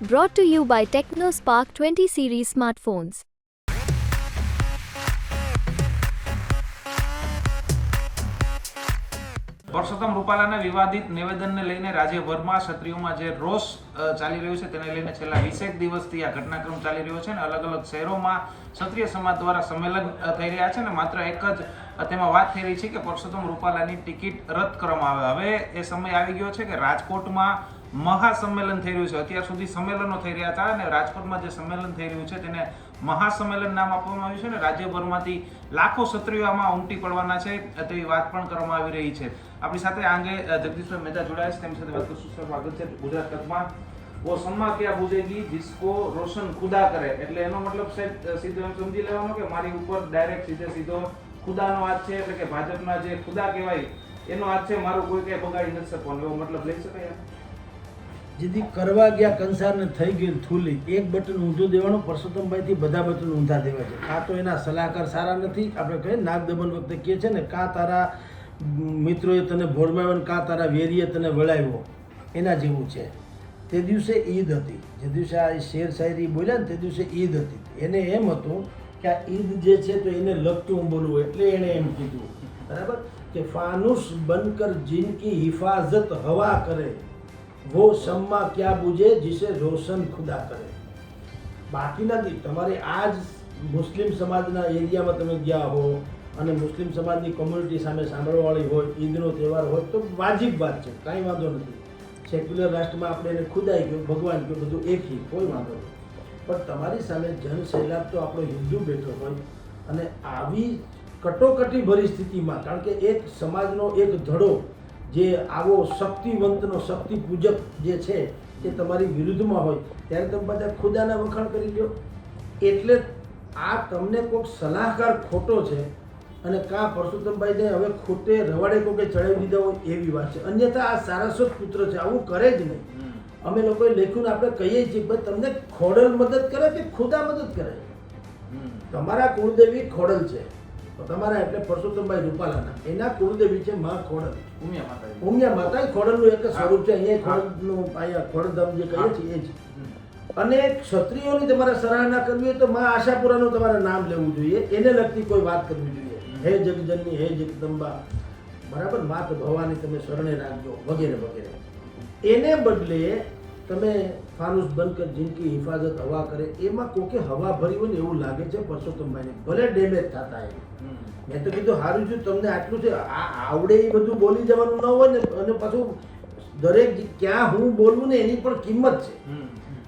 Brought to you by TechnoSpark 20 series smartphones. Parshottam રૂપાલાના વિવાદિત નિવેદનને લઈને રાજ્યભરમાં ક્ષત્રિયોમાં જે રોષ ચાલી રહ્યો છે તેને લઈને છેલ્લા 20 દિવસથી આ ઘટનાક્રમ ચાલી રહ્યો છે અને અલગ અલગ શહેરોમાં ક્ષત્રિય સમાજ દ્વારા સંમેલન થઈ રહ્યા છે અને માત્ર એક જ તેમાં વાત થઈ રહી છે કે પરસોત્તમ રૂપાલાની ટિકિટ રદ કરવામાં આવે. હવે એ સમય આવી ગયો છે કે રાજકોટમાં મહાસંમેલન થઈ રહ્યું છે. અત્યાર સુધી સંમેલનો થઈ રહ્યા હતા અને રાજકોટમાં જે સંમેલન થઈ રહ્યું છે તેને મહાસંમેલન નામ આપવામાં આવ્યું છે અને રાજ્યભરમાંથી લાખો ક્ષત્રિયો આમાં ઉમટી પડવાના છે તેવી વાત પણ કરવામાં આવી રહી છે. આપણી સાથે આ અંગે જગદીશભાઈ મહેતા જોડાયા છે, તેમની સાથે વાત કરશું. સર, સ્વાગત છે. ગુજરાત તકમાં વો सम्मा क्या बूझेगी जिसको रोशन खुदा करे, એટલે એનો મતલબ સાહેબ સીધો એમ સમજી લેવાનો કે મારી ઉપર ડાયરેક્ટ સીધો ખુદાનો હાથ છે, એટલે કે ભાજપના જે ખુદા કહેવાય એનો હાથ છે, મારું કોઈ કઈ બગાડી નથી શકવાનું, એવો મતલબ લઈ શકાય? જેથી કરવા ગયા કંસારને થઈ ગઈ થૂલી. એક બટન ઊંધું દેવાનું, પરસોત્તમભાઈથી બધા બટન ઊંધા દેવા છે. કાં તો એના સલાહકાર સારા નથી, આપણે કહીએ નાગદમન વખતે કહે છે ને, કાં તારા મિત્રોએ તને ભોળમાવ્યો, કાં તારા વેરીએ તને વળાવ્યો, એના જેવું છે. તે દિવસે ઈદ હતી, જે દિવસે આ શેર શાયરી બોલ્યા ને તે દિવસે ઈદ હતી. એને એમ હતું કે આ ઈદ જે છે તો એને લગતું હું બોલવું, એટલે એણે એમ કીધું, બરાબર, કે ફાનુસ બનકર जिनकी हिफाजत हवा करे वो सम्मा क्या बूझे जिसे रोशन खुदा करे. બાકી નથી. તમારે આજ મુસ્લિમ સમાજના એરિયામાં તમે ગયા હો અને મુસ્લિમ સમાજની કોમ્યુનિટી સામે સાંભળવાળી હોય, ઈદનો તહેવાર હોય તો વાજિબ વાત છે, કાંઈ વાંધો નથી. સેક્યુલર રાષ્ટ્રમાં આપણે એને ખુદાઈ ગયું, ભગવાન ગયું, બધું એકી, કોઈ વાંધો નહીં. પણ તમારી સામે જન સહેલાબ તો આપણો હિન્દુ બેઠો હોય અને આવી કટોકટી ભરી સ્થિતિમાં, કારણ કે એક સમાજનો એક ધડો જે આવો શક્તિવંતનો શક્તિ પૂજક જે છે એ તમારી વિરુદ્ધમાં હોય ત્યારે તમે બધા ખુદાના વખાણ કરી લો. એટલે આ તમને કોઈક સલાહકાર ખોટો છે અને કાં પરસોત્તમભાઈને હવે ખોટે રવાડે કોઈ ચડાવી દીધા હોય એવી વાત છે. અન્યથા આ સારસ્વત પુત્ર છે, આવું કરે જ નહીં. અમે લોકોએ લખ્યું ને આપણે કહીએ છીએ ભાઈ તમને ખોડલ મદદ કરે કે ખુદા મદદ કરે? તમારા કુળદેવી ખોડલ છે, તમારા એટલે પરસોત્તમભાઈ રૂપાલાના, એના કુળદેવી છે માં ખોડલ, ઉમિયા માતા. ખોડલનું એક સ્વરૂપ છે. અહીંયા ખોડલનું, અહીંયા ખોડલધામ જે કહીએ છીએ એ જ. અને ક્ષત્રિયોની તમારે સરાહના કરવી હોય તો માં આશાપુરાનું તમારે નામ લેવું જોઈએ, એને લગતી કોઈ વાત કરવી જોઈએ. હે જગજનની, હે જગદંબા, બરાબર, માત ભવાની તમે શરણે રાખજો, વગેરે વગેરે. એને બદલે તમે ફાનુસ બનકર जिनकी हिफाजत हवा करे, એમાં કોકે હવા ભરી હોય ને એવું લાગે છે પરસોત્તમભાઈને. ભલે ડેમેજ થતા હોય, મેં તો કીધું સારું છું તમને આટલું છે, આ આવડે એ બધું બોલી જવાનું ન હોય ને. અને પાછું દરેક ક્યાં હું બોલવું ને એની પણ કિંમત છે.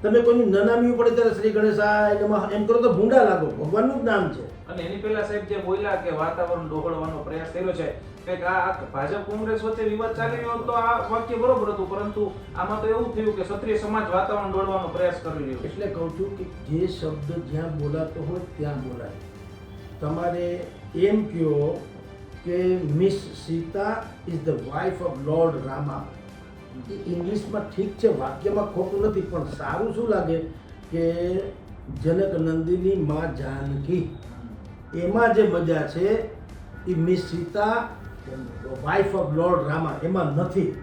તમે કોઈની નનામી પડે ત્યારે શ્રી ગણેશાય એમ કરો તો ભૂંડા લાગો, ભગવાનનું જ નામ છે. અને એની પહેલા સાહેબ જે બોલ્યા કે વાતાવરણ ડહોળવાનો પ્રયાસ કર્યો છે, કે આ ભાજપ કોંગ્રેસ વચ્ચે વિવાદ ચાલી રહ્યો તો આ વાક્ય બરોબર હતું, પરંતુ આમાં તો એવું થયું કે ક્ષત્રિય સમાજ વાતાવરણ ડોળવાનો પ્રયાસ કરી રહ્યો. એટલે કહું છું કે જે શબ્દ જ્યાં બોલાતો હોય ત્યાં બોલાય. તમારે એમ કહો કે miss Sita is the wife of lord Rama, એ ઇંગ્લિશમાં ઠીક છે, વાક્યમાં ખોટું નથી, પણ સારું શું લાગે કે જનક નંદિની માં જાનકી, એમાં જે મજા છે એ miss Sita wife of lord Rama એમાં નથી.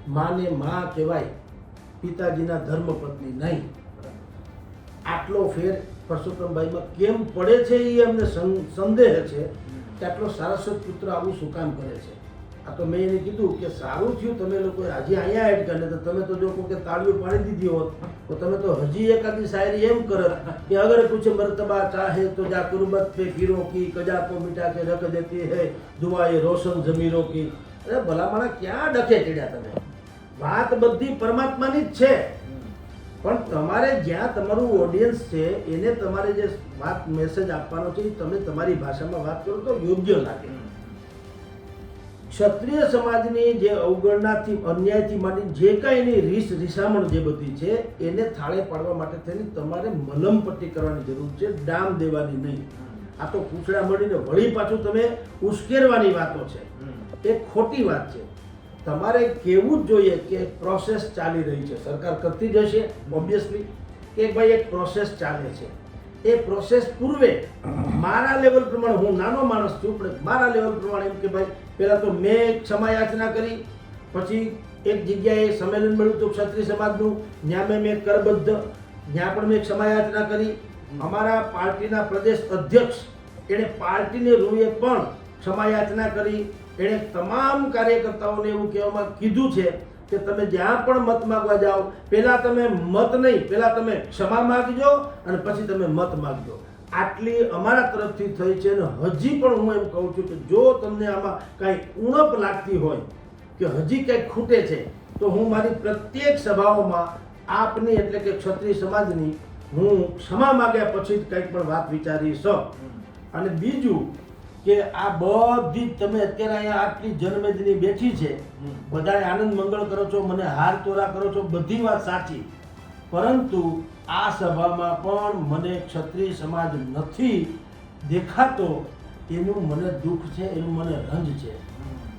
માને માં કહેવાય, પિતાજીના ધર્મપત્ની નહીં. આટલો ફેર પરસોત્તમભાઈમાં કેમ પડે છે એ અમને સંદેહ છે કે આટલો સારસ્વત પુત્ર આવું શું કામ કરે છે. આ તો મેં એને કીધું કે સારું થયું તમે લોકો હજી અહીંયા એડ કરે, તો તમે તો જો કે તાળીઓ પાડી દીધી હોત તો તમે તો હજી એકાદી શાયરી એમ કરત કે અગર કુછ મર્તબા ચાહે તો જા કુરબત પે ગીરો કી, કજા કો મિટા કે રખ દેતી હે દુઆએ રોશન જમીરો કી. અરે ભલામણા ક્યાં ડખે ચડ્યા તમે? વાત બધી પરમાત્માની જ છે, પણ તમારે જ્યાં તમારું ઓડિયન્સ છે એને તમારે જે વાત મેસેજ આપવાનો છે એ તમે તમારી ભાષામાં વાત કરો તો યોગ્ય લાગે. ક્ષત્રિય સમાજની જે અવગણનાથી, અન્યાયથી માંડી જે કાંઈ એની રીસામણ જે બધી છે એને થાળે પાડવા માટે થઈને તમારે મલમપટ્ટી કરવાની જરૂર છે, ડામ દેવાની નહીં. આ તો પૂછડા મળીને વળી પાછું તમે ઉશ્કેરવાની વાતો છે, એ ખોટી વાત છે. તમારે કહેવું જ જોઈએ કે પ્રોસેસ ચાલી રહી છે, સરકાર કરતી જ હશે ઓબ્વિયસલી, કે ભાઈ એક પ્રોસેસ ચાલે છે. એ પ્રોસેસ પૂર્વે મારા લેવલ પ્રમાણે, હું નાનો માણસ છું પણ મારા લેવલ પ્રમાણે એમ કે ભાઈ પહેલાં તો મેં ક્ષમા યાચના કરી, પછી એક જગ્યાએ સંમેલન મળ્યું હતું ક્ષત્રિય સમાજનું, ત્યાં મેં કરબદ્ધ, ત્યાં પણ મેં ક્ષમાયાચના કરી. અમારા પાર્ટીના પ્રદેશ અધ્યક્ષ એણે પાર્ટીને રૂએ પણ ક્ષમાયાચના કરી. એણે તમામ કાર્યકર્તાઓને એવું કહેવામાં કીધું છે કે તમે જ્યાં પણ મત માગવા જાઓ, પહેલાં તમે મત નહીં, પહેલાં તમે ક્ષમા માગજો અને પછી તમે મત માગજો. આટલી અમારા તરફથી થઈ છે. અને હજી પણ હું એમ કહું છું કે જો તમને આમાં કાંઈ ઉણપ લાગતી હોય કે હજી કંઈક ખૂટે છે તો હું મારી પ્રત્યેક સભાઓમાં આપની એટલે કે ક્ષત્રિય સમાજની હું ક્ષમા માગ્યા પછી જ કંઈક પણ વાત વિચારીશ. અને બીજું કે આ બધી જ તમે અત્યારે અહીંયા આટલી જનમેદની બેઠી છે, બધાએ આનંદ મંગળ કરો છો, મને હાર તોરા કરો છો, બધી વાત સાચી, પરંતુ આ સભામાં પણ મને ક્ષત્રિય સમાજ નથી દેખાતો એનું મને દુઃખ છે, એનું મને રંજ છે.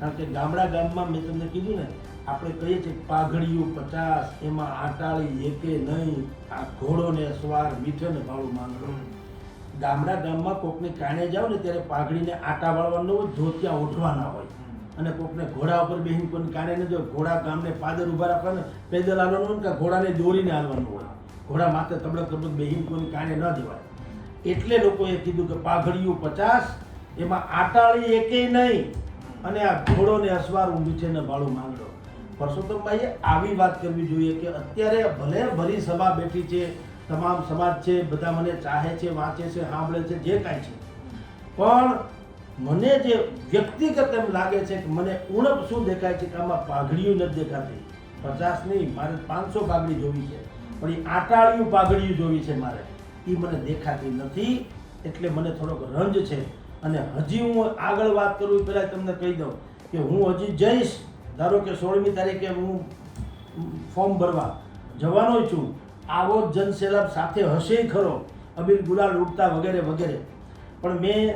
કારણ કે ગામમાં મેં તમને કીધું ને, આપણે કહીએ છીએ પાઘડિયું 50, એમાં આટાળી એકે નહીં, આ ઘોડો ને સવાર મીઠે ને ભાળું માંગડો. ગામમાં કોકને કાણે જાવ ને ત્યારે પાઘડીને આટા વાળવાનો હોય, ધોતિયા ઓઢવાના હોય, અને કોકને ઘોડા ઉપર બેહીને કોઈને કાણે ન જો, ઘોડા ગામને પાદર ઊભા રાખવાને, પેદલ હાલવાનું હોય કે ઘોડાને દોરીને હાલવાનું હોય, ઘોડા માથે તબડક તબડક બેહીને કોઈને કાણે ન જવાય. એટલે લોકોએ કીધું કે પાઘડિયું 50, એમાં આટાળી એકે નહીં, અને આ ઘોડો ને અસવારું મીઠે ને ભાળું માંગડો. પરસોત્તમભાઈએ આવી વાત કરવી જોઈએ કે અત્યારે ભલે ભરી સભા બેઠી છે, તમામ સમાજ છે, બધા મને ચાહે છે, વાંચે છે, સાંભળે છે, જે કાંઈ છે, પણ મને જે વ્યક્તિગત એમ લાગે છે કે મને ઉણપ શું દેખાય છે કે આમાં પાઘડીયું નથી દેખાતી. 50 નહીં, મારે 500 પાઘડી જોવી છે, પણ એ આટાળિયું પાઘડીયું જોવી છે મારે, એ મને દેખાતી નથી. એટલે મને થોડોક રંજ છે. અને હજી હું આગળ વાત કરું પહેલાં તમને કહી દઉં કે હું હજી જઈશ. ધારો કે 16મી તારીખે હું ફોર્મ ભરવા જવાનો છું, આવો જનસેલાબ સાથે હશે ખરો, અબીર ગુલાલ ઉડતા વગેરે વગેરે, પણ મેં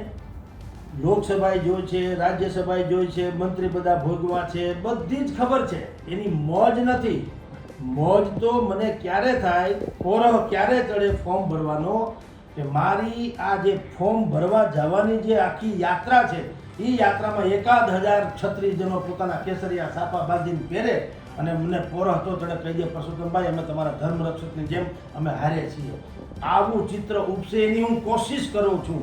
લોકસભાએ જોઈ છે, રાજ્યસભાએ જોઈ છે, મંત્રી બધા ભોગવા છે, બધી જ ખબર છે. એની મોજ નથી. મોજ તો મને ક્યારે થાય, કોરહ ક્યારે ચડે ફોર્મ ભરવાનો, કે મારી આ જે ફોર્મ ભરવા જવાની જે આખી યાત્રા છે, એ યાત્રામાં 1000 ક્ષત્રિયજનો પોતાના કેસરિયા સાપા બાંધીને પહેરે અને મને પોરહ તો ચડે, કહી દે પરસોત્તમભાઈ અમે તમારા ધર્મ રક્ષકની જેમ અમે હારે છીએ. આવું ચિત્ર ઉપસે એની હું કોશિશ કરું છું.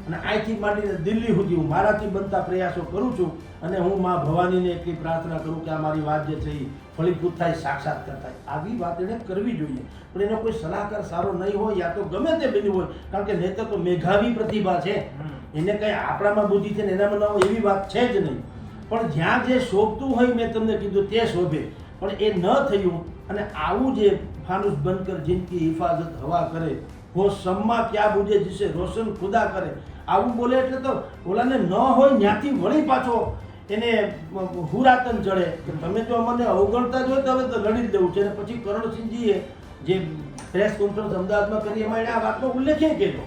અને અહીંથી માંડીને દિલ્હી સુધી હું મારાથી બનતા પ્રયાસો કરું છું. અને હું મા ભવાનીને એટલી પ્રાર્થના કરું કે આ મારી વાત જે છે એ ફળીભૂત થાય, સાક્ષાત્કાર થાય. આવી વાત એને કરવી જોઈએ. પણ એનો કોઈ સલાહકાર સારો નહીં હોય, યા તો ગમે તે બન્યું હોય, કારણ કે નેતા તો મેઘાવી પ્રતિભા છે, એને કંઈ આપણામાં બુદ્ધિ છે ને એનામાં ના હોય એવી વાત છે જ નહીં. પણ જ્યાં જે શોભતું હોય મેં તમને કીધું તે શોભે, પણ એ ન થયું. અને આવું જે ફાનુસ બંધ કર જિંદગી હિફાજત હવા કરે, वो सम्मा क्या बुझे जिसे रोशन खुदा करे, આવું બોલે એટલે તો ઓલાને ન હોય ત્યાંથી વળી પાછો એને હુરાતન ચડે કે તમે જો અમને અવગણતા જ હોય તો હવે તો લડી જ દેવું છે. અને પછી કરણસિંહજીએ જે પ્રેસ કોન્ફરન્સ અમદાવાદમાં કરી એમાં એને આ વાતનો ઉલ્લેખ કર્યો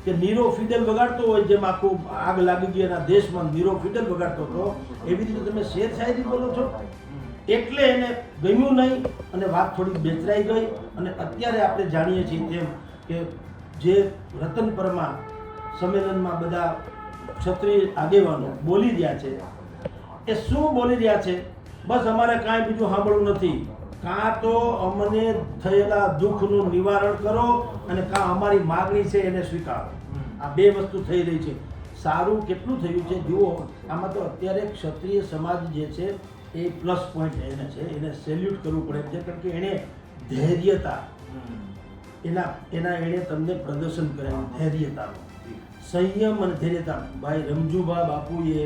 કે નીરો ફિડલ વગાડતો હોય, જેમ આખું આગ લાગી ગઈ એના દેશમાં નીરો ફિડલ વગાડતો હતો, એવી રીતે તમે શેર શાયરી બોલો છો. એટલે એને ગમ્યું નહીં અને વાત થોડીક બેચરાઈ ગઈ. અને અત્યારે આપણે જાણીએ છીએ તેમ કે જે રતનપરમાં સંમેલનમાં બધા ક્ષત્રિય આગેવાનો બોલી રહ્યા છે, એ શું બોલી રહ્યા છે? બસ અમારે કાંઈ બીજું સાંભળવું નથી. કાં તો અમને થયેલા દુઃખનું નિવારણ કરો અને કાં અમારી માગણી છે એને સ્વીકારો. આ બે વસ્તુ થઈ રહી છે. સારું કેટલું થયું છે જુઓ. આમાં તો અત્યારે ક્ષત્રિય સમાજ જે છે એ પ્લસ પોઈન્ટ એને છે, એને સેલ્યુટ કરવું પડે છે. કારણ કે એણે ધૈર્યતા એણે તમને પ્રદર્શન કરેલું, ધૈર્યતાનું સંયમ અને ધૈર્યતા. ભાઈ રમજુભા બાપુએ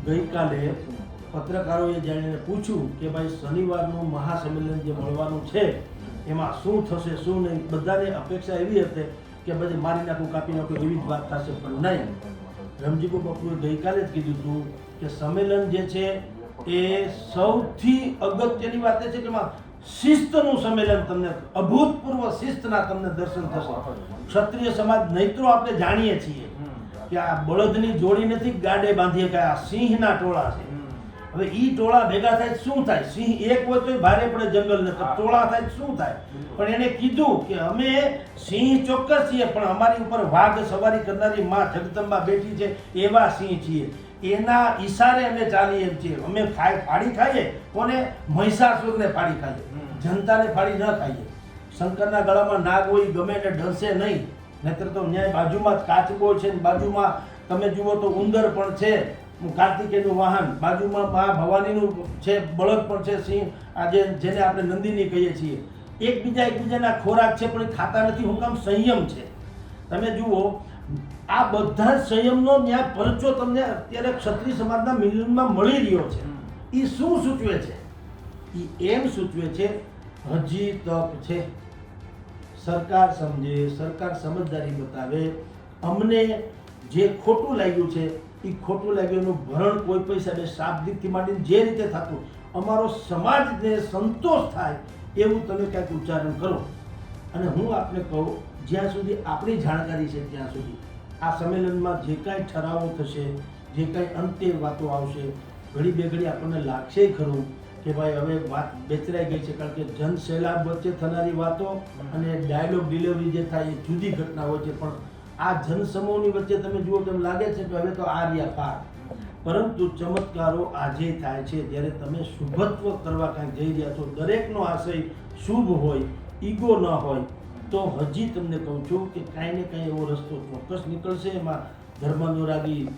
ગઈકાલે પત્રકારોએ જાણીને પૂછ્યું કે ભાઈ શનિવારનું મહાસંમેલન જે મળવાનું છે એમાં શું થશે શું નહીં. બધાને અપેક્ષા એવી હતી કે બધે મારી નાખું કાપી નાખું એવી જ વાત થશે, પણ નહીં. રમજીભા બાપુએ ગઈકાલે જ કીધું હતું કે સંમેલન જે છે એ સૌથી અગત્યની વાત એ છે કે શિસ્તનું સંમેલન, તમને અભૂતપૂર્વ શિસ્તના તમને દર્શન થશે. ક્ષત્રિય સમાજ નૈત્રો આપણે જાણીએ છીએ કે આ બળદની જોડી નથી ગાડે બાંધીએ કે આ સિંહના ટોળા છે. હવે ઈ ટોળા ભેગા થાય શું થાય? સિંહ એક હોય તો ભારે પડે જંગલ ને, ટોળા થાય શું થાય? પણ એને કીધું કે અમે સિંહ ચોક્કસ છીએ, પણ અમારી ઉપર વાઘ સવારી કરનારી માં જગદંબા બેઠી છે એવા સિંહ છીએ. એના ઈશારે અમે ચાલીએ એમ છીએ. અમે ફાડી ખાઈએ કોને? મહિષાસુરને ફાડી ખાઈએ, જનતાને ફાડી ન ખાઈએ. શંકરના ગળામાં નાગ હોય, ગમે એને ડરશે નહીં. નહીતર તો ન્યાય બાજુમાં જ કાચબો છે ને બાજુમાં તમે જુઓ તો ઉંદર પણ છે, કાર્તિકેયનું વાહન, બાજુમાં મા ભવાનીનું છે, બળદ પણ છે, સિંહ, આજે જેને આપણે નંદિની કહીએ છીએ. એકબીજાના ખોરાક છે પણ એ ખાતા નથી. હું કામ? સંયમ છે. તમે જુઓ આ બધા જ સંયમનો ન્યાય પરચો તમને અત્યારે ક્ષત્રિય સમાજના મિલનમાં મળી રહ્યો છે. એ શું સૂચવે છે? એ એમ સૂચવે છે હજી તક છે. સરકાર સમજે, સરકાર સમજદારી બતાવે. અમને જે ખોટું લાગ્યું છે એ ખોટું લાગ્યુંનું ભરણ કોઈ પૈસા શાબ્દિકથી માંડીને જે રીતે થતું અમારો સમાજને સંતોષ થાય એવું તમે કાંઈક ઉચ્ચારણ કરો. અને હું આપને કહું, જ્યાં સુધી આપણી જાણકારી છે ત્યાં સુધી આ સંમેલનમાં જે કાંઈ ઠરાવો થશે, જે કાંઈ અંતે વાતો આવશે, ઘડી બે ઘડી આપણને લાગશે ખરું કે ભાઈ હવે વાત બેચરાઈ ગઈ છે. કારણ કે જન સૈલાબ વચ્ચે થનારી વાતો અને ડાયલોગ ડિલિવરી જે થાય એ જુદી ઘટના હોય છે. પણ આ જનસમૂહની વચ્ચે તમે જુઓ તો એમ લાગે છે કે હવે તો આ રહ્યા પાર. પરંતુ ચમત્કારો આજે થાય છે જ્યારે તમે શુભત્વ કરવા કાંઈક જઈ રહ્યા છો. દરેકનો આશય શુભ હોય, ઈગો ન હોય. તો હજી તમને કહું છું કે કાંઈ ને કાંઈ એવો રસ્તો ચોક્કસ નીકળશે. એમાં ધર્માનુરાગી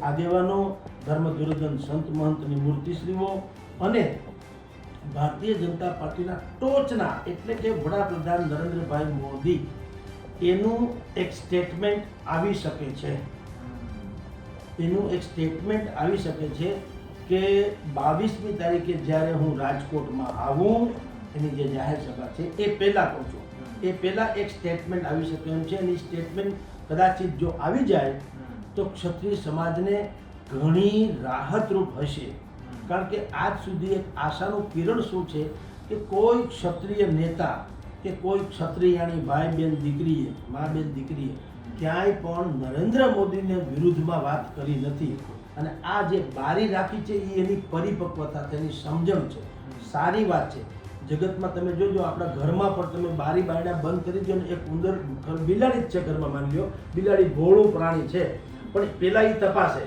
આગેવાનો, ધર્મદુર્જન સંત મહંતની મૂર્તિશ્રીઓ અને ભારતીય જનતા પાર્ટીના ટોચના એટલે કે વડાપ્રધાન નરેન્દ્રભાઈ મોદી એનું એક સ્ટેટમેન્ટ આવી શકે છે. એનું એક સ્ટેટમેન્ટ આવી શકે છે કે 22મી તારીખે જ્યારે હું રાજકોટમાં આવું, એની જે જાહેર સભા છે એ પહેલાં કહું છું, એ પહેલાં એક સ્ટેટમેન્ટ આવી શકે એમ છે. એની સ્ટેટમેન્ટ કદાચિત જો આવી જાય તો ક્ષત્રિય સમાજને ઘણી રાહતરૂપ હશે. કારણ કે આજ સુધી એક આશાનું કિરણ શું છે કે કોઈ ક્ષત્રિય નેતા કે કોઈ ક્ષત્રિયાણી ભાઈ બેન દીકરીએ, મા બેન દીકરીએ ક્યાંય પણ નરેન્દ્ર મોદીને વિરુદ્ધમાં વાત કરી નથી. અને આ જે બારી રાખી છે એ એની પરિપક્વતા, તેની સમજણ છે. સારી વાત છે. જગતમાં તમે જોજો, આપણા ઘરમાં પણ તમે બારી બારણા બંધ કરી દો ને એક ઉંદર, બિલાડી જ છે ઘરમાં, માની લો બિલાડી ભોળું પ્રાણી છે, પણ પહેલાં એ તપાસે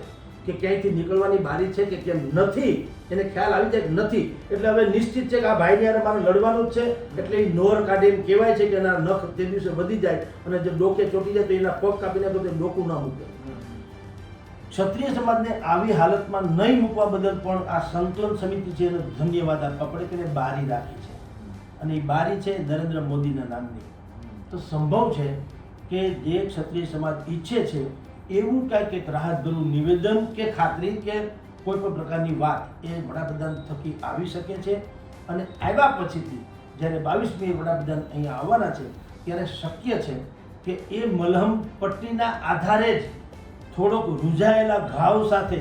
કે ક્યાંયથી નીકળવાની બારી છે કે કેમ. નથી, એને ખ્યાલ આવી જાય કે નથી, એટલે હવે નિશ્ચિત છે કે આ ભાઈની હારે મારે લડવાનું જ છે. એટલે એ નોર કાઢે એમ કહેવાય છે કે એના નખ તે દિવસે વધી જાય અને જો ડોકે ચોટી જાય તો એના પગ કાપી નાખે તો ડોકું ના મૂકે. ક્ષત્રિય સમાજને આવી હાલતમાં નહીં મૂકવા બદલ પણ આ સંકલન સમિતિ છે એને ધન્યવાદ આપવા પડે કે એને બારી રાખી છે. અને એ બારી છે નરેન્દ્ર મોદીના નામની. તો સંભવ છે કે જે ક્ષત્રિય સમાજ ઈચ્છે છે એવું કાંઈક એક રાહતભર્યું નિવેદન કે ખાતરી કે કોઈ પણ પ્રકારની વાત એ વડાપ્રધાન થકી આવી શકે છે. અને આવ્યા પછીથી જ્યારે 22મી વડાપ્રધાન અહીંયા આવવાના છે ત્યારે શક્ય છે કે એ મલહમ પટ્ટીના આધારે જ થોડોક રૂઝાયેલા ઘાવ સાથે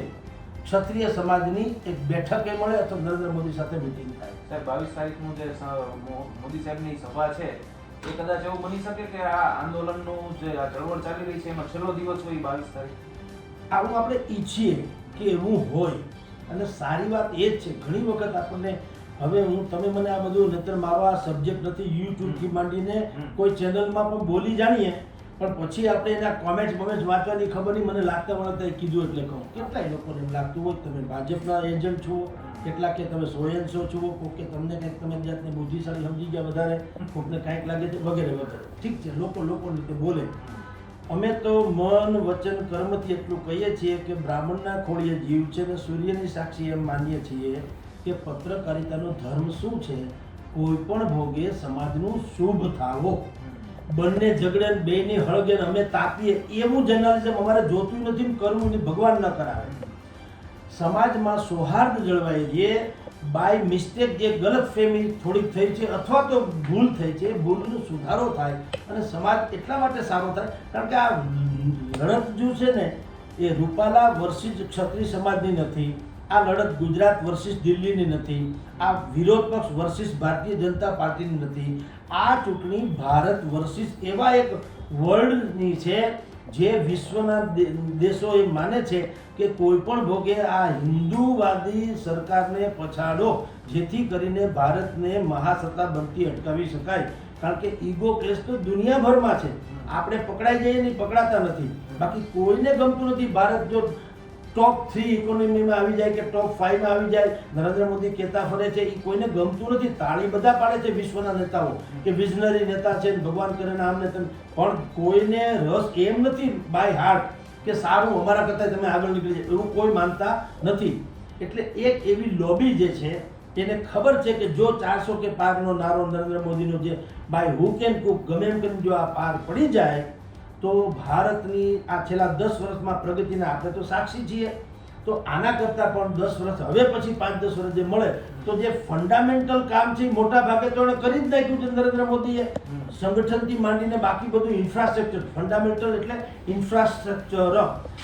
ક્ષત્રિય સમાજની એક બેઠક એ મળે અથવા નરેન્દ્ર મોદી સાથે મિટિંગ થાય. સાહેબ 22 તારીખનું જે મોદી સાહેબની સભા છે એ કદાચ એવું બની શકે કે આ આંદોલનનું જે આ ચળવળ ચાલી રહી છે એમાં છેલ્લો દિવસ હોય 22 તારીખ. આવું આપણે ઈચ્છીએ કે એવું હોય. અને સારી વાત એ જ છે, ઘણી વખત આપણને હવે તમે મને આ બધું નહીતર મારો આ સબ્જેક્ટ નથી, યુટ્યુબથી માંડીને કોઈ ચેનલમાં પણ બોલી જાણીએ પણ પછી આપણે એના કોમેન્ટ્સ વાંચવાની ખબર નહીં. મને લાગતા વળગતા કીધું એટલે કહું. કેટલાય લોકોને એમ લાગતું હોય તમે ભાજપના એજન્ટ છો, કેટલાક કે તમે સોયન્સો છો, કોઈક કે તમને કંઈક તમે જાતને બુદ્ધિશાળી સમજી ગયા વધારે, કોઈકને કાંઈક લાગે છે વગેરે વગેરે. ઠીક છે, લોકો રીતે બોલે. અમે તો મન વચન કર્મથી એટલું કહીએ છીએ કે બ્રાહ્મણના ખોળીએ જીવ છે ને સૂર્યની સાક્ષી એમ માનીએ છીએ કે પત્રકારિતાનો ધર્મ શું છે? કોઈ પણ ભોગે સમાજનું શુભ થાવો. બંને ઝઘડે બેની હળગે અમે તાપીએ એવું જર્નલિઝમ અમારે જોતું નથી, કરવું નહીં, ભગવાન ન કરાવે. સમાજમાં સૌહાર્દ જળવાય છે. બાય મિસ્ટેક જે ગલત ફેમી થોડીક થઈ છે અથવા તો ભૂલ થઈ છે, ભૂલનો સુધારો થાય અને સમાજ એટલા માટે સારો થાય કારણ કે આ લડત જો છે ને એ રૂપાલા વર્સિસ ક્ષત્રિય સમાજની નથી. આ લડત ગુજરાત વર્સિસ દિલ્હીની નથી. આ વિરોધ પક્ષ વર્સિસ ભારતીય જનતા પાર્ટીની નથી. આ ચૂંટણી ભારત વર્સિસ એવા એક વર્લ્ડની છે જે વિશ્વના દેશો એ માને છે કે કોઈ પણ ભોગે આ હિન્દુવાદી સરકારને પછાડો જેથી કરીને ભારતને મહાસત્તા બનતી અટકાવી શકાય. કારણ કે ઈગો ક્લેશ તો દુનિયાભરમાં છે. આપણે પકડાઈ જઈએ નહીં, પકડાતા નથી. બાકી કોઈને ગમતું નથી ભારત જો ટોપ 3 ઇકોનોમીમાં આવી જાય કે ટોપ 5 માં આવી જાય. નરેન્દ્ર મોદી કહેતા ફરે છે, એ કોઈને ગમતું નથી. તાળી બધા પાડે છે વિશ્વના નેતાઓ કે વિઝનરી નેતા છે, ભગવાન કરે ને આમ ને તેમ, પણ કોઈને રસ એમ નથી બાય હાર્ટ કે સારું અમારા કરતાં તમે આગળ નીકળી જાય, એવું કોઈ માનતા નથી. એટલે એક એવી લોબી જે છે એને ખબર છે કે જો 400 કે પારનો નારો નરેન્દ્ર મોદીનો જે બાય હુક એન્ડ કુક ગમે એમ કરીને જો આ પાર પડી જાય તો ભારતની આ છેલ્લા 10 વર્ષમાં પ્રગતિના આપણે તો સાક્ષી છીએ. તો આના કરતાં પણ 10 વર્ષ હવે પછી 5-10 વર્ષ જે મળે તો જે ફંડામેન્ટલ કામ છે એ મોટા ભાગે તો એણે કરી જ નાખ્યું છે નરેન્દ્ર મોદીએ. સંગઠનથી માંડીને બાકી બધું ઇન્ફ્રાસ્ટ્રક્ચર, ફંડામેન્ટલ એટલે ઇન્ફ્રાસ્ટ્રક્ચર,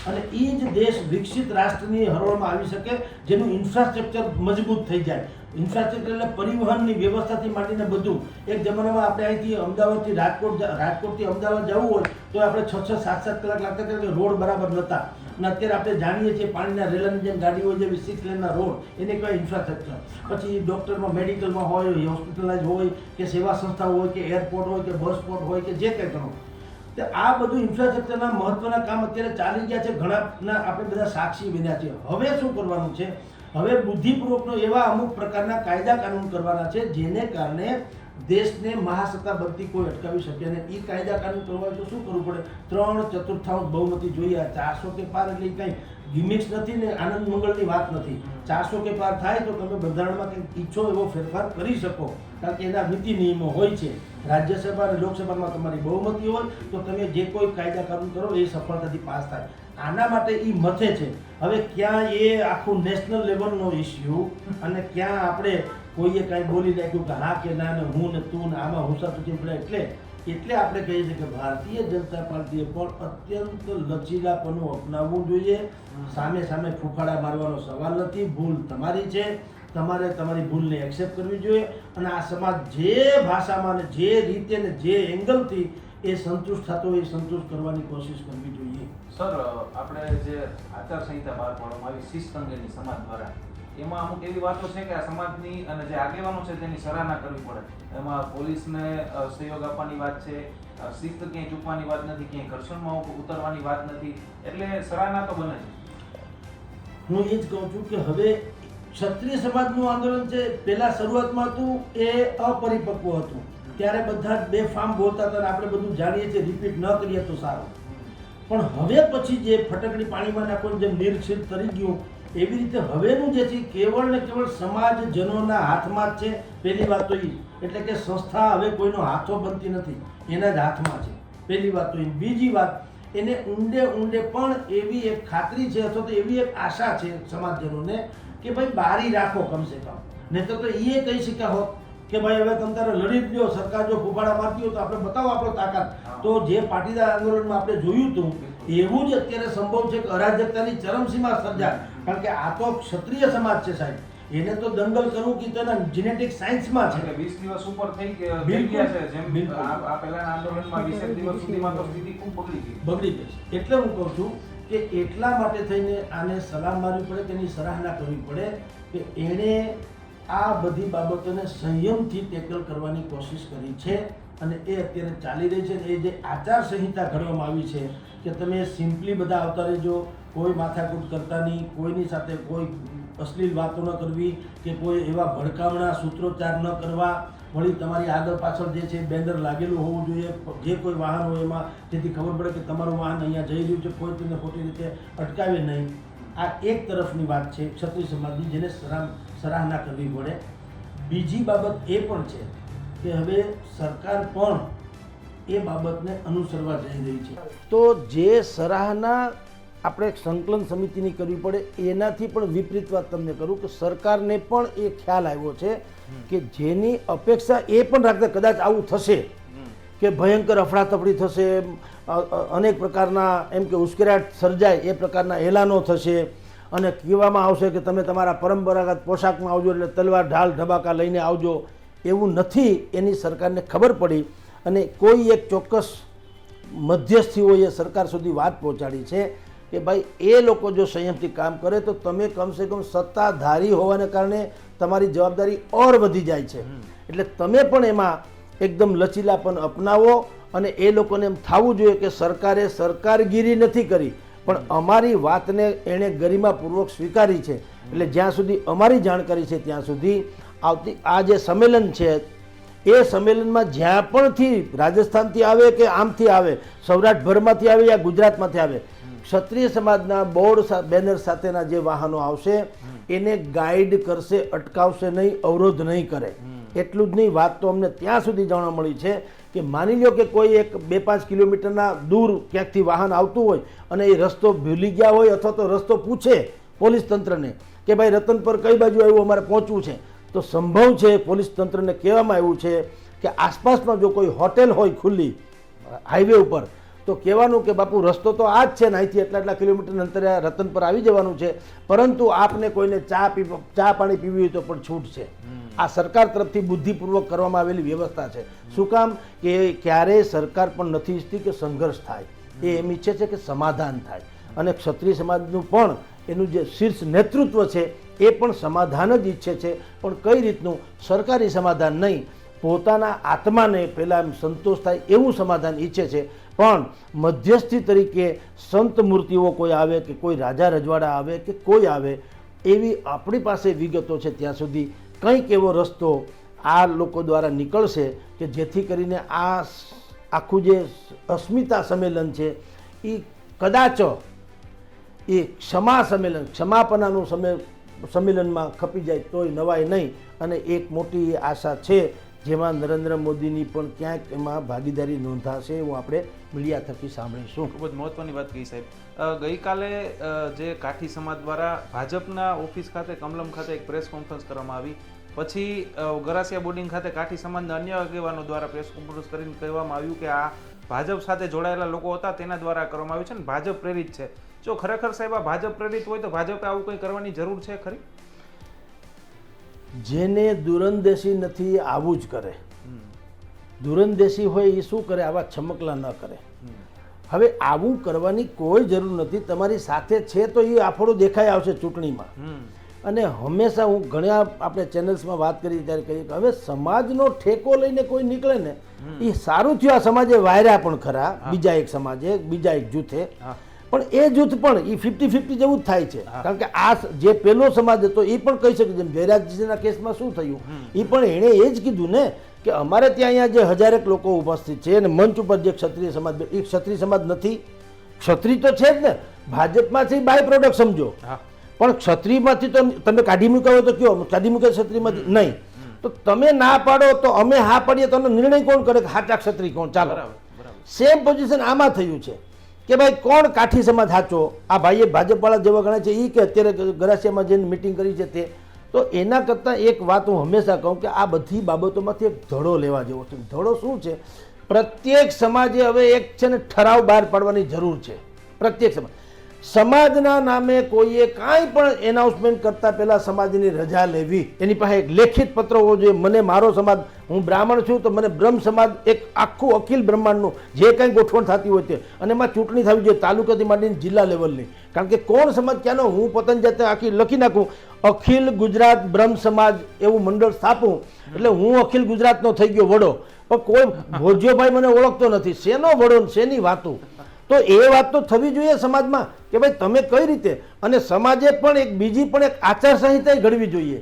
અને એ જ દેશ વિકસિત રાષ્ટ્રની હરોળમાં આવી શકે જેનું ઇન્ફ્રાસ્ટ્રક્ચર મજબૂત થઈ જાય. ઇન્ફ્રાસ્ટ્રક્ચર એટલે પરિવહનની વ્યવસ્થાથી માંડીને બધું. એક જમાનામાં આપણે અહીંથી અમદાવાદથી રાજકોટથી અમદાવાદ જવું હોય તો આપણે 6-6, 7-7 કલાક લાગતા કારણ કે રોડ બરાબર નહોતા. અને અત્યારે આપણે જાણીએ છીએ પાણીના રેલની જેમ ગાડીઓ જેવી 6 લેનના રોડ, એને કહેવાય ઇન્ફ્રાસ્ટ્રક્ચર. પછી ડૉક્ટરમાં, મેડિકલમાં હોય, હોસ્પિટલાઇઝ હોય કે સેવા સંસ્થાઓ હોય કે એરપોર્ટ હોય કે બસ પોર્ટ હોય કે જે કંઈ કરો, તો આ બધું ઇન્ફ્રાસ્ટ્રક્ચરના મહત્વના કામ અત્યારે ચાલી ગયા છે. ઘણાના આપણે બધા સાક્ષી બન્યા છીએ. હવે શું કરવાનું છે? હવે બુદ્ધિપૂર્વકનો એવા અમુક પ્રકારના કાયદા કાનૂન કરવાના છે જેને કારણે દેશને મહાસત્તા બનતી કોઈ અટકાવી શકે. અને એ કાયદા કાનૂન કરવા હોય તો શું કરવું પડે? 3/4 બહુમતી જોઈએ. 400 કે પાર એટલે કંઈ ગિમિક્સ નથી ને આનંદ મંગળની વાત નથી. 400 કે પાર થાય તો તમે બંધારણમાં કંઈક ઈચ્છો એવો ફેરફાર કરી શકો, કારણ કે એના નીતિ નિયમો હોય છે. રાજ્યસભા અને લોકસભામાં તમારી બહુમતી હોય તો તમે જે કોઈ કાયદા કાનૂન કરો એ સફળતાથી પાસ થાય. આના માટે એ મથે છે. હવે ક્યાં એ આખું નેશનલ લેવલનો ઇસ્યુ અને ક્યાં આપણે કોઈએ કાંઈ બોલી નાખ્યું કે હા કે ના ને હું ને તું ને આમાં હુંસાતુટી પડે, એટલે આપણે કહીએ છીએ કે ભારતીય જનતા પાર્ટીએ પણ અત્યંત લચીલાપણું અપનાવવું જોઈએ. સામે સામે ફૂફાડા મારવાનો સવાલ નથી. ભૂલ તમારી છે, તમારે તમારી ભૂલને એક્સેપ્ટ કરવી જોઈએ. અને આ સમાજ જે ભાષામાં ને જે રીતે ને જે એંગલથી એ સંતુષ્ટ થતો હોય એ સંતુષ્ટ કરવાની કોશિશ કરવી જોઈએ. સર, આપણે જે આચારસંહિતા બહાર પાડવામાં આવી શિસ્ત અંગેની સમાજ દ્વારા, એમાં અમુક એવી વાતો છે કે આ સમાજની અને જે આગેવાનો છે તેની સરાહના કરવી પડે. એમાં પોલીસને સહયોગ આપવાની વાત છે, શિસ્ત ક્યાંય ચૂકવાની વાત નથી, ક્યાંય ઘર્ષણમાં ઉતરવાની વાત નથી, એટલે સરાહના તો બને છે. હું એ જ કહું છું કે હવે ક્ષત્રિય સમાજનું આંદોલન છે, પહેલા શરૂઆતમાં હતું એ અપરિપક્વ હતું, ત્યારે બધા જ બેફામ બોલતા હતા. આપણે બધું જાણીએ છીએ, રિપીટ ન કરીએ તો સારું. પણ હવે પછી જે ફટકડી પાણીમાં નાખવાનું જેમ નિર્ક્ષિત તરી ગયું, એવી રીતે હવેનું જે છે કેવળ ને કેવળ સમાજજનોના હાથમાં જ છે. પહેલી વાત તો એ, એટલે કે સંસ્થા હવે કોઈનો હાથો બનતી નથી, એના જ હાથમાં છે. પહેલી વાત તો એ. બીજી વાત, એને ઊંડે ઊંડે પણ એવી એક ખાતરી છે અથવા તો એવી એક આશા છે સમાજજનોને કે ભાઈ બારી રાખો કમસે કમ. નહીં તો એ કહી શક્યા હોત કે ભાઈ હવે તમે તારે લડી જ લો, સરકાર જો ફૂફાડા મારતી હોય તો આપણે બતાવો આપણો તાકાત. તો જે પાટીદાર આંદોલનમાં આપણે જોયું હતું એવું જ અત્યારે સંભવ છે કે અરાજકતાની ચરમસીમા સર્જાય. કારણ કે આ તો ક્ષત્રિય સમાજ છે સાહેબ, એને તો દંગલ કરવું કે તેના જીનેટિક સાયન્સમાં છે. 20 દિવસ ઉપર થઈ ગયા છે. જેમ આ પહેલાના આંદોલનમાં 20 દિવસ સુધીમાં તો સ્થિતિ ખૂબ બગડી ગઈ. એટલે હું કહું છું કે એટલા માટે થઈને આને સલામ મારવી પડે કે એની સરાહના કરવી પડે કે એણે આ બધી બાબતોને સંયમથી ટેકલ કરવાની કોશિશ કરી છે અને એ અત્યારે ચાલી રહી છે. એ જે આચારસંહિતા ઘડવામાં આવી છે કે તમે સિમ્પલી બધા આવતા રહેજો, કોઈ માથાકૂટ કરતા નહીં, કોઈની સાથે કોઈ અશ્લીલ વાતો ન કરવી કે કોઈ એવા ભડકામણા સૂત્રોચ્ચાર ન કરવા. વળી તમારી આગળ પાછળ જે છે બેનર લાગેલું હોવું જોઈએ જે કોઈ વાહન હોય એમાં, જેથી ખબર પડે કે તમારું વાહન અહીંયા જઈ રહ્યું છે, કોઈ તેને ખોટી રીતે અટકાવે નહીં. આ એક તરફની વાત છે ક્ષત્રિય સમાજની, જેને સરાહના કરવી પડે. બીજી બાબત એ પણ છે કે હવે સરકાર પણ એ બાબતને અનુસરવા જઈ રહી છે. તો જે સરાહના આપણે સંકલન સમિતિની કરવી પડે એનાથી પણ વિપરીત વાત તમને કરું કે સરકારને પણ એ ખ્યાલ આવ્યો છે કે જેની અપેક્ષા એ પણ રાખતા કદાચ આવું થશે કે ભયંકર અફડાતફડી થશે, અનેક પ્રકારના એમ કે ઉશ્કેરાટ સર્જાય એ પ્રકારના એલાનો થશે અને કહેવામાં આવશે કે તમે તમારા પરંપરાગત પોશાકમાં આવજો એટલે તલવાર ઢાલ ધબાકા લઈને આવજો. એવું નથી. એની સરકારને ખબર પડી અને કોઈ એક ચોક્કસ મધ્યસ્થીઓએ સરકાર સુધી વાત પહોંચાડી છે કે ભાઈ એ લોકો જો સંયમથી કામ કરે તો તમે કમસે કમ સત્તાધારી હોવાને કારણે તમારી જવાબદારી ઓર વધી જાય છે. એટલે તમે પણ એમાં એકદમ લચીલાપન અપનાવો અને એ લોકોને એમ થવું જોઈએ કે સરકારે સરકારગીરી નથી કરી, પણ અમારી વાતને એણે ગરિમાપૂર્વક સ્વીકારી છે. એટલે જ્યાં સુધી અમારી જાણકારી છે ત્યાં સુધી આ જે સંમેલન છે એ સંમેલનમાં જ્યાં પણથી રાજસ્થાનથી આવે કે આમથી આવે, સૌરાષ્ટ્રભરમાંથી આવે યા ગુજરાતમાંથી આવે, ક્ષત્રિય સમાજના બોર્ડ બેનર સાથેના જે વાહનો આવશે એને ગાઈડ કરશે, અટકાવશે નહીં, અવરોધ નહીં કરે. એટલું જ નહીં, વાત તો અમને ત્યાં સુધી જાણવા મળી છે કે માની લો કે કોઈ એક 2-5 કિલોમીટરના દૂર ક્યાંકથી વાહન આવતું હોય અને એ રસ્તો ભૂલી ગયા હોય અથવા તો રસ્તો પૂછે પોલીસ તંત્રને કે ભાઈ રતનપર કઈ બાજુ આવ્યું, અમારે પહોંચવું છે, તો સંભવ છે પોલીસ તંત્રને કહેવામાં આવ્યું છે કે આસપાસમાં જો કોઈ હોટેલ હોય ખુલ્લી હાઈવે ઉપર તો કહેવાનું કે બાપુ રસ્તો તો આ જ છે ને, અહીંથી એટલા કિલોમીટર અંતરે રતન પર આવી જવાનું છે, પરંતુ આપને કોઈને ચા પાણી પીવી હોય તો પણ છૂટ છે. આ સરકાર તરફથી બુદ્ધિપૂર્વક કરવામાં આવેલી વ્યવસ્થા છે. શું કામ કે ક્યારેય સરકાર પણ નથી ઈચ્છતી કે સંઘર્ષ થાય, એ એમ ઈચ્છે છે કે સમાધાન થાય. અને ક્ષત્રિય સમાજનું પણ એનું જે શીર્ષ નેતૃત્વ છે એ પણ સમાધાન જ ઈચ્છે છે, પણ કઈ રીતનું? સરકારી સમાધાન નહીં, પોતાના આત્માને પહેલાં એમ સંતોષ થાય એવું સમાધાન ઈચ્છે છે. પણ મધ્યસ્થી તરીકે સંત મૂર્તિઓ કોઈ આવે કે કોઈ રાજા રજવાડા આવે કે કોઈ આવે, એવી આપણી પાસે વિગતો છે ત્યાં સુધી કંઈક એવો રસ્તો આ લોકો દ્વારા નીકળશે કે જેથી કરીને આ આખું જે અસ્મિતા સંમેલન છે એ કદાચ એ ક્ષમાપનાનું સંમેલનમાં ખપી જાય તોય નવાય નહીં. અને એક મોટી આશા છે જેમાં નરેન્દ્ર મોદીની પણ ક્યાંક એમાં ભાગીદારી નોંધાશે એવું આપણે મીડિયા થકી સાંભળીશું. ખૂબ જ મહત્વની વાત કહી સાહેબ. ગઈકાલે જે કાઠી સમાજ દ્વારા ભાજપના ઓફિસ ખાતે કમલમ ખાતે એક પ્રેસ કોન્ફરન્સ કરવામાં આવી, પછી ગરાસિયા બોર્ડિંગ ખાતે કાઠી સમાજના અન્ય આગેવાનો દ્વારા પ્રેસ કોન્ફરન્સ કરીને કહેવામાં આવ્યું કે આ ભાજપ સાથે જોડાયેલા લોકો હતા તેના દ્વારા કરવામાં આવ્યું છે ને ભાજપ પ્રેરિત છે. જો ખરેખર સાહેબ આ ભાજપ પ્રેરિત હોય તો ભાજપે આવું કંઈ કરવાની જરૂર છે ખરી? જેને દૂરંદેશી નથી આવું જ કરે. દૂરંદેશી હોય એ શું કરે? આવા છમકલા ન કરે. હવે આવું કરવાની કોઈ જરૂર નથી. તમારી સાથે છે તો એ આફડું દેખાઈ આવશે ચૂંટણીમાં. અને હંમેશા હું ઘણા આપણે ચેનલ્સમાં વાત કરી ત્યારે કહીએ કે હવે સમાજનો ઠેકો લઈને કોઈ નીકળે ને એ સારું થયું. આ સમાજે વાયરા પણ ખરા, બીજા એક સમાજે, બીજા એક જૂથે, પણ એ જૂથ પણ એ 50-50 જેવું જ થાય છે. કારણ કે આ જે પહેલો સમાજ હતો એ પણ કહી શકે, જેમ જયરાજજીના કેસમાં શું થયું, એ પણ એણે એ જ કીધું ને કે અમારે ત્યાં અહીંયા જે હજારેક લોકો ઉપસ્થિત છે અને મંચ ઉપર જે ક્ષત્રિય સમાજ, એ ક્ષત્રિય સમાજ નથી? ક્ષત્રિય તો છે જ ને, ભાજપમાંથી બાય પ્રોડક્ટ સમજો, પણ ક્ષત્રિયમાંથી તો તમે કાઢી મૂક્યા હોય તો કયો કાઢી મૂકે ક્ષત્રિયમાંથી? નહીં. તો તમે ના પાડો તો અમે હા પાડીએ તો નિર્ણય કોણ કરે કે સાચા ક્ષત્રિય કોણ? ચાલો સેમ પોઝિશન આમાં થયું છે કે ભાઈ કોણ કાઠી સમાજ સાચો? આ ભાઈએ ભાજપવાળા જેવા ગણાય છે એ કે અત્યારે ગરાસિયામાં જઈને મિટિંગ કરી છે તે. તો એના કરતાં એક વાત હું હંમેશા કહું કે આ બધી બાબતોમાંથી એક ધડો લેવા જેવો છે. ધડો શું છે? પ્રત્યેક સમાજે હવે એક છે ને ઠરાવ બહાર પાડવાની જરૂર છે. પ્રત્યેક સમાજના નામે કોઈએ કાંઈ પણ એનાઉન્સમેન્ટ કરતાં પહેલાં સમાજની રજા લેવી, એની પાસે એક લેખિત પત્ર હોવો જોઈએ. મને મારો સમાજ, હું બ્રાહ્મણ છું તો મને બ્રહ્મ સમાજ એક આખું અખિલ બ્રહ્માંડનું જે કંઈ ગોઠવણ થતી હોય તે, અને એમાં ચૂંટણી થવી જોઈએ તાલુકાથી માંડીને જિલ્લા લેવલની. કારણ કે કોણ સમાજ ક્યાંનો, હું પોતાની જાતે આખી લખી નાખું અખિલ ગુજરાત બ્રહ્મ સમાજ એવું મંડળ સ્થાપું એટલે હું અખિલ ગુજરાતનો થઈ ગયો વડો. પણ કોઈ ભોજ્યોભાઈ મને ઓળખતો નથી, શેનો વડો, શેની વાતો? તો એ વાત તો થવી જોઈએ સમાજમાં કે ભાઈ તમે કઈ રીતે. અને સમાજે પણ એક બીજી પણ એક આચારસંહિતા ઘડવી જોઈએ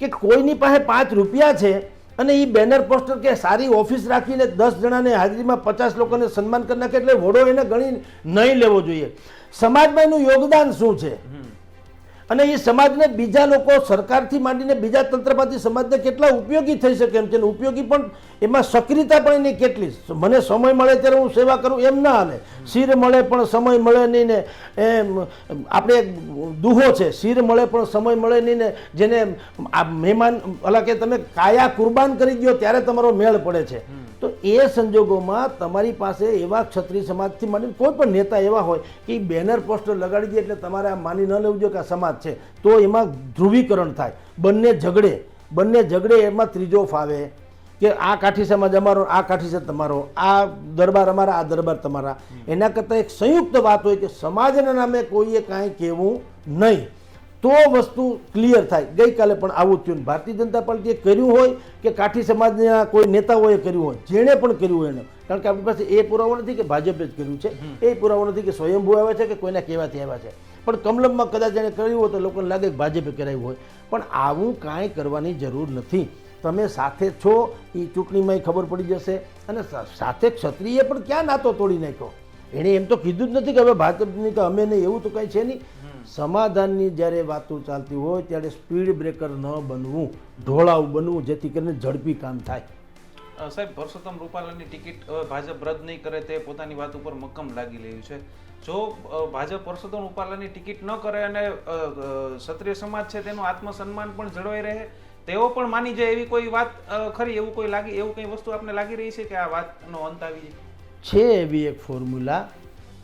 કે કોઈની પાસે 5 રૂપિયા છે અને એ બેનર પોસ્ટર કે સારી ઓફિસ રાખીને 10 જણાને હાજરીમાં 50 લોકોને સન્માન કરી નાખે એટલે વડો એને ગણી નહીં લેવો જોઈએ. સમાજમાં એનું યોગદાન શું છે અને એ સમાજને બીજા લોકો સરકારથી માંડીને બીજા તંત્રમાંથી સમાજને કેટલા ઉપયોગી થઈ શકે એમ છે. ઉપયોગી પણ એમાં સક્રિયતા પણ એની કેટલી. મને સમય મળે ત્યારે હું સેવા કરું એમ ના હાલે. શિર મળે પણ સમય મળે નહીં ને એમ આપણે દુહો છે, શિર મળે પણ સમય મળે નહીં ને જેને આ મહેમાન અલા કે તમે કાયા કુરબાન કરી દો ત્યારે તમારો મેળ પડે છે. તો એ સંજોગોમાં તમારી પાસે એવા ક્ષત્રિય સમાજથી માંડીને કોઈ પણ નેતા એવા હોય કે એ બેનર પોસ્ટર લગાડી દે એટલે તમારે આ માની ન લેવું જોઈએ કે આ સમાજ છે. તો એમાં ધ્રુવીકરણ થાય, બંને ઝઘડે એમાં ત્રીજો ફાવે કે આ કાઠી સમાજ અમારો, આ કાઠી સમાજ તમારો, આ દરબાર અમારા, આ દરબાર તમારા. એના કરતાં એક સંયુક્ત વાત હોય કે સમાજના નામે કોઈએ કાંઈ કહેવું નહીં. તો વસ્તુ ક્લિયર થાય. ગઈકાલે પણ આવું થયું. ભારતીય જનતા પાર્ટીએ કર્યું હોય કે કાઠી સમાજના કોઈ નેતાઓએ કર્યું હોય, જેણે પણ કર્યું હોય એને, કારણ કે આપણી પાસે એ પુરાવો નથી કે ભાજપે જ કર્યું છે, એ પુરાવો નથી કે સ્વયંભૂ આવ્યા છે કે કોઈના કહેવાથી આવ્યા છે, પણ કમલમમાં કદાચ એને કર્યું હોય તો લોકોને લાગે કે ભાજપે કરાવ્યું હોય. પણ આવું કાંઈ કરવાની જરૂર નથી. તમે સાથે છો એ ચૂંટણીમાં ખબર પડી જશે. અને સાથે ક્ષત્રિય પણ ક્યાં નાતો તોડી નાખ્યો? એણે એમ તો કીધું જ નથી કે હવે ભાજપની કે અમે નહીં, એવું તો કંઈ છે નહીં. સમાધાનની જ્યારે વાતો ચાલતી હોય ત્યારે સ્પીડ બ્રેકર ન બનવું, ઢોળાવ બનવું, જેથી કરીને ઝડપી કામ થાય. સાહેબ, પરસોત્તમ રૂપાલાની ટિકિટ હવે ભાજપ રદ નહીં કરે તે પોતાની વાત ઉપર મક્કમ લાગી રહ્યું છે. જો ભાજપ પરસોત્તમ રૂપાલાની ટિકિટ ન કરે અને ક્ષત્રિય સમાજ છે તેનું આત્મસન્માન પણ જળવાઈ રહે, તેઓ પણ માની જાય એવી કોઈ વાત ખરી? એવું કઈ વસ્તુ આપને લાગી રહી છે કે આ વાતનો અંત આવી છે? એવી એક ફોર્મ્યુલા,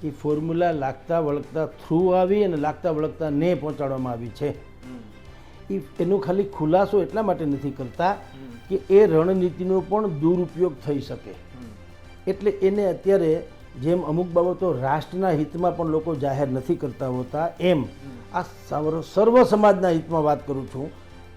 એ ફોર્મ્યુલા લાગતા વળગતા થ્રુ આવી અને લાગતા વળગતા ને પહોંચાડવામાં આવી છે. એનો ખાલી ખુલાસો એટલા માટે નથી કરતા કે એ રણનીતિનો પણ દુરુપયોગ થઈ શકે. એટલે એને અત્યારે જેમ અમુક બાબતો રાષ્ટ્રના હિતમાં પણ લોકો જાહેર નથી કરતા હોતા, એમ આ સર્વ સમાજના હિતમાં વાત કરું છું.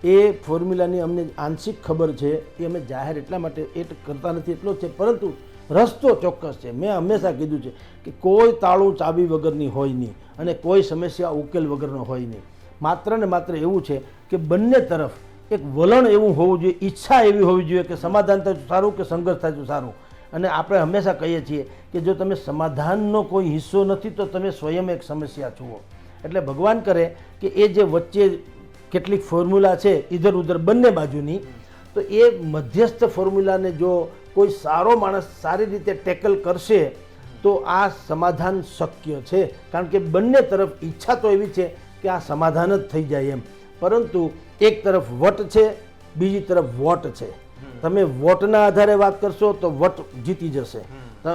એ ફોર્મ્યુલાની અમને આંશિક ખબર છે, એ અમે જાહેર એટલા માટે એ કરતા નથી એટલો જ છે, પરંતુ રસ્તો ચોક્કસ છે. મેં હંમેશા કીધું છે કે કોઈ તાળું ચાબી વગરની હોય નહીં અને કોઈ સમસ્યા ઉકેલ વગરનો હોય નહીં. માત્ર ને માત્ર એવું છે કે બંને તરફ એક વલણ એવું હોવું જોઈએ, ઈચ્છા એવી હોવી જોઈએ કે સમાધાન થાય તો સારું કે સંઘર્ષ થાય તો સારું. અને આપણે હંમેશા કહીએ છીએ કે જો તમે સમાધાનનો કોઈ હિસ્સો નથી તો તમે સ્વયં એક સમસ્યા જુઓ. એટલે ભગવાન કરે કે એ જે વચ્ચે કેટલીક ફોર્મ્યુલા છે ઇધર ઉધર બંને બાજુની, તો એ મધ્યસ્થ ફોર્મ્યુલાને જો કોઈ સારો માણસ સારી રીતે ટેકલ કરશે તો આ સમાધાન શક્ય છે. કારણ કે બંને તરફ ઈચ્છા તો એવી છે કે આ સમાધાન જ થઈ જાય એમ, પરંતુ એક તરફ વટ છે, બીજી તરફ વોટ છે. તમે વોટના આધારે વાત કરશો તો વટ જીતી જશે,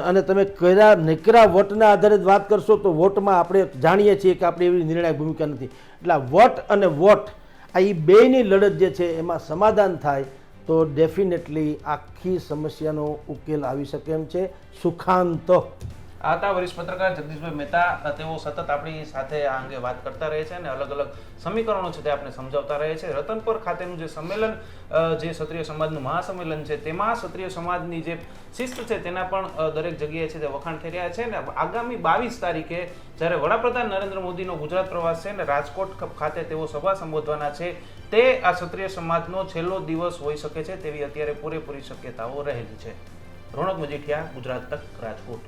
અને તમે કયા નકરા વટના આધારે વાત કરશો તો વોટમાં આપણે જાણીએ છીએ કે આપણે એવી નિર્ણાયક ભૂમિકા નથી. એટલે વટ અને વોટ આ એ બેયની લડત જે છે એમાં સમાધાન થાય તો ડેફિનેટલી આખી સમસ્યાનો ઉકેલ આવી શકે એમ છે. સુખાંત. આ હતા વરિષ્ઠ પત્રકાર જગદીશભાઈ મહેતા. તેઓ સતત આપણી સાથે આ અંગે વાત કરતા રહે છે અને અલગ અલગ સમીકરણો છે તે આપણે સમજાવતા રહે છે. રતનપર ખાતેનું જે સંમેલન, જે ક્ષત્રિય સમાજનું મહાસંમેલન છે, તેમાં ક્ષત્રિય સમાજની જે શિસ્ત છે તેના પણ દરેક જગ્યાએ છે તે વખાણ થઈ રહ્યા છે. અને આગામી 22 તારીખે જ્યારે વડાપ્રધાન નરેન્દ્ર મોદીનો ગુજરાત પ્રવાસ છે અને રાજકોટ ખાતે તેઓ સભા સંબોધવાના છે, તે આ ક્ષત્રિય સમાજનો છેલ્લો દિવસ હોઈ શકે છે તેવી અત્યારે પૂરેપૂરી શક્યતાઓ રહેલી છે. રોનક મજીઠિયા, ગુજરાત તક, રાજકોટ.